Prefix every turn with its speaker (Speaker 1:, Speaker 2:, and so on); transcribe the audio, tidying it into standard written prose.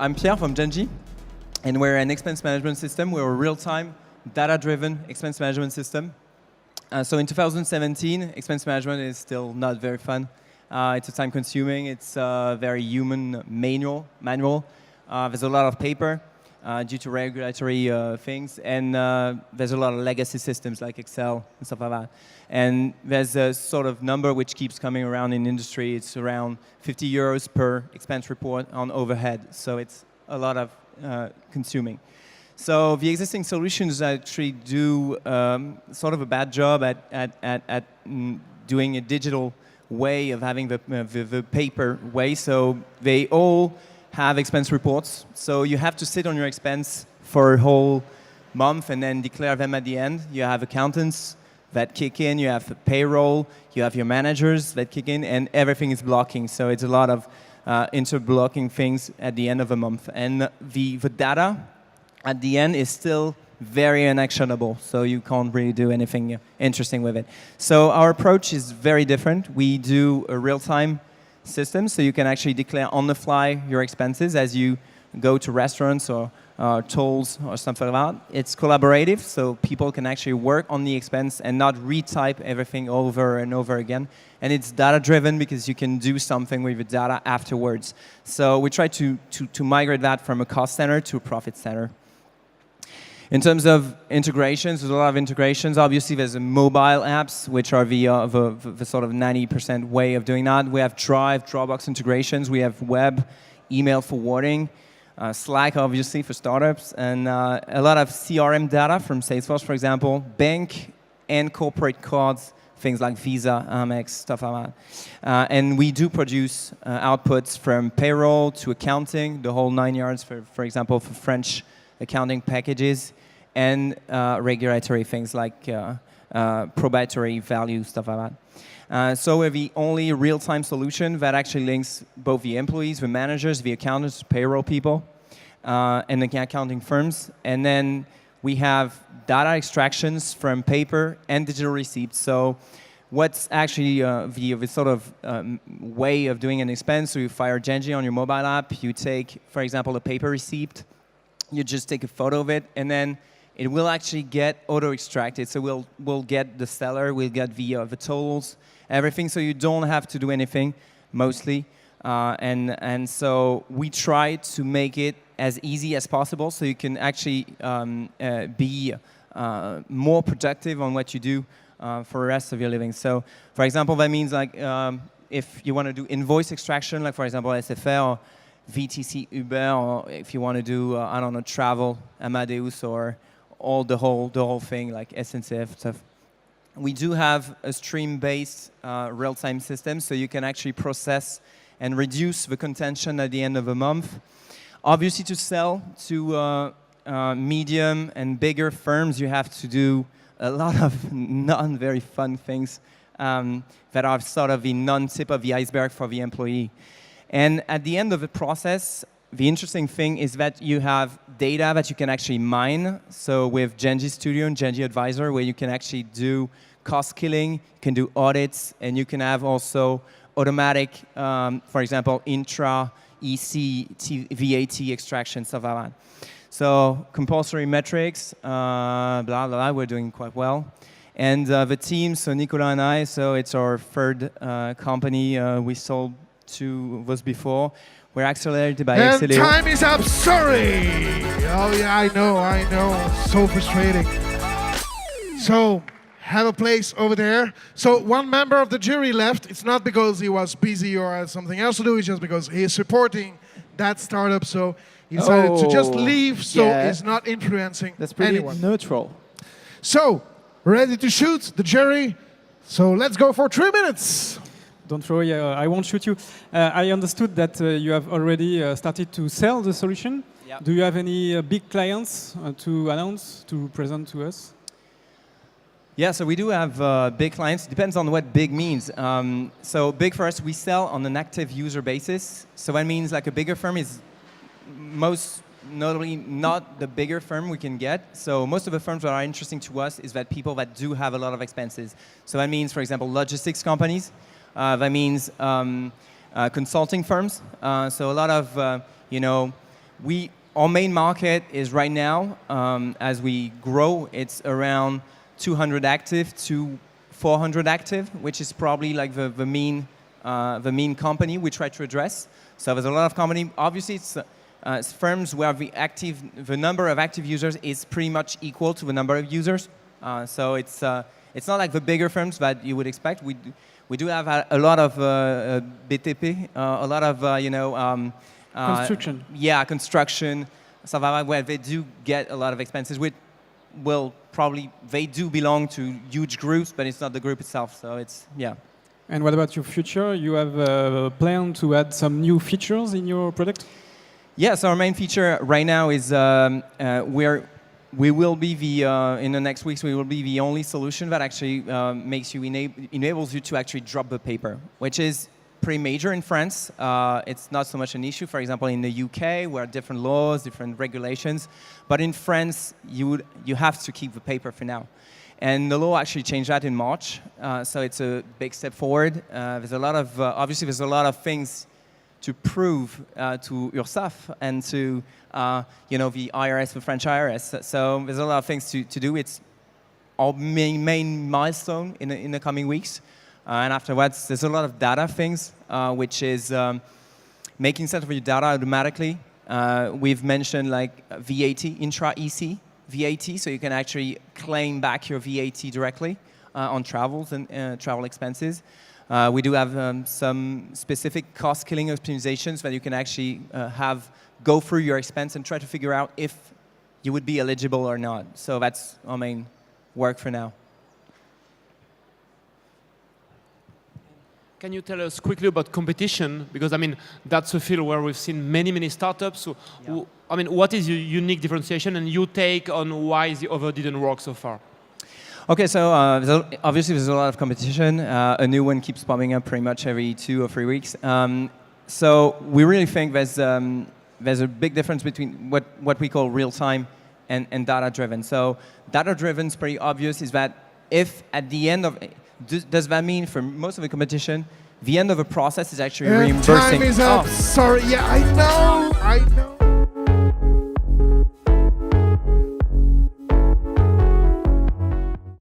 Speaker 1: I'm Pierre from Jenji, and we're an expense management system. We're a real-time, data-driven expense management system. So in 2017, expense management is still not very fun. It's time-consuming. It's very human manual. There's a lot of paper due to regulatory things, and there's a lot of legacy systems like Excel and stuff like that. And there's a sort of number which keeps coming around in industry. It's around 50 euros per expense report on overhead. So it's a lot of consuming. So the existing solutions actually do sort of a bad job at doing a digital way of having the paper way. So they all have expense reports. So you have to sit on your expense for a whole month and then declare them at the end. You have accountants that kick in, you have payroll, you have your managers that kick in, and everything is blocking. So it's a lot of inter-blocking things at the end of a month. And the data at the end is still very unactionable, so you can't really do anything interesting with it. So our approach is very different. We do a real-time system, so you can actually declare on the fly your expenses as you go to restaurants or tolls or something like that. It's collaborative, so people can actually work on the expense and not retype everything over and over again. And it's data-driven because you can do something with the data afterwards. So we try to migrate that from a cost center to a profit center. In terms of integrations, there's a lot of integrations. Obviously, there's mobile apps, which are the sort of 90% way of doing that. We have Drive, Dropbox integrations. We have web, email forwarding, Slack, obviously, for startups, and a lot of CRM data from Salesforce, for example, bank and corporate cards, things like Visa, Amex, stuff like that. And we do produce outputs from payroll to accounting, the whole 9 yards, for example, for French accounting packages, and regulatory things like probatory value, stuff like that. So we're the only real-time solution that actually links both the employees, the managers, the accountants, payroll people, and the accounting firms. And then we have data extractions from paper and digital receipts. So what's actually the sort of way of doing an expense? So you fire Jenji on your mobile app. You take, for example, a paper receipt. You just take a photo of it, and then it will actually get auto-extracted. So we'll get the seller, we'll get the totals, everything. So you don't have to do anything, mostly. And so we try to make it as easy as possible, so you can actually be more productive on what you do for the rest of your living. So, for example, that means like if you want to do invoice extraction, like for example SFR or VTC Uber, or if you want to do I don't know, travel, Amadeus, or all the whole thing like SNCF stuff. We do have a stream-based real-time system, so you can actually process and reduce the contention at the end of a month. Obviously, to sell to medium and bigger firms, you have to do a lot of non-very fun things that are sort of the non-tip of the iceberg for the employee. And at the end of the process, the interesting thing is that you have data that you can actually mine. So with Jenji Studio and Jenji Advisor, where you can actually do cost killing, you can do audits, and you can have also automatic, for example, intra, EC, VAT extraction, stuff like that. So compulsory metrics, blah, blah, blah, we're doing quite well. And the team, so Nicolas and I, so it's our third company we sold to was before. We're accelerated by
Speaker 2: And
Speaker 1: Xelio.
Speaker 2: time is up, sorry! Oh yeah, I know, so frustrating. So, have a place over there. So one member of the jury left. It's not because he was busy or had something else to do, it's just because he is supporting that startup, so he decided to just leave, so he's not influencing
Speaker 3: That's pretty
Speaker 2: anyone.
Speaker 3: neutral.
Speaker 2: So, ready to shoot, the jury. So let's go for 3 minutes.
Speaker 4: Don't worry, I won't shoot you. I understood that you have already started to sell the solution.
Speaker 1: Yep.
Speaker 4: Do you have any big clients to announce, to present to us?
Speaker 1: Yeah, so we do have big clients. Depends on what big means. So big for us, we sell on an active user basis. So that means like a bigger firm is most notably not the bigger firm we can get. So most of the firms that are interesting to us is that people that do have a lot of expenses. So that means, for example, logistics companies. That means consulting firms. So a lot of, Our main market is right now, as we grow, it's around 200 active to 400 active, which is probably like the mean company we try to address. So there's a lot of company. Obviously, it's firms where the number of active users is pretty much equal to the number of users. So it's not like the bigger firms that you would expect. We do have a lot of BTP, a lot of
Speaker 4: construction.
Speaker 1: Yeah, construction, savoir, where they do get a lot of expenses. They do belong to huge groups, but it's not the group itself. So it's, yeah.
Speaker 4: And what about your future? You have a plan to add some new features in your product?
Speaker 1: Yes, our main feature right now is we will be in the next weeks, we will be the only solution that actually enables you to actually drop the paper, which is pretty major in France. It's not so much an issue, for example, in the UK, where different laws, different regulations. But in France, you have to keep the paper for now. And the law actually changed that in March, so it's a big step forward. There's a lot of, obviously, there's a lot of things to prove to yourself and to the IRS, the French IRS. So there's a lot of things to do. It's our main milestone in the coming weeks. And afterwards, there's a lot of data things, which is making sense of your data automatically. We've mentioned like VAT, intra-EC VAT, so you can actually claim back your VAT directly on travels and travel expenses. We do have some specific cost-killing optimizations that you can actually go through your expense and try to figure out if you would be eligible or not. So that's our main work for now.
Speaker 3: Can you tell us quickly about competition? Because, I mean, that's a field where we've seen many startups. So, yeah. I mean, what is your unique differentiation and your take on why the other didn't work so far?
Speaker 1: Okay, so obviously there's a lot of competition. A new one keeps popping up pretty much every 2 or 3 weeks. So we really think there's a big difference between what we call real-time and data-driven. So data-driven is pretty obvious, is that if at the end of... Does that mean for most of the competition, the end of a process is actually reimbursing?
Speaker 2: Time is up. Sorry. Yeah, I know.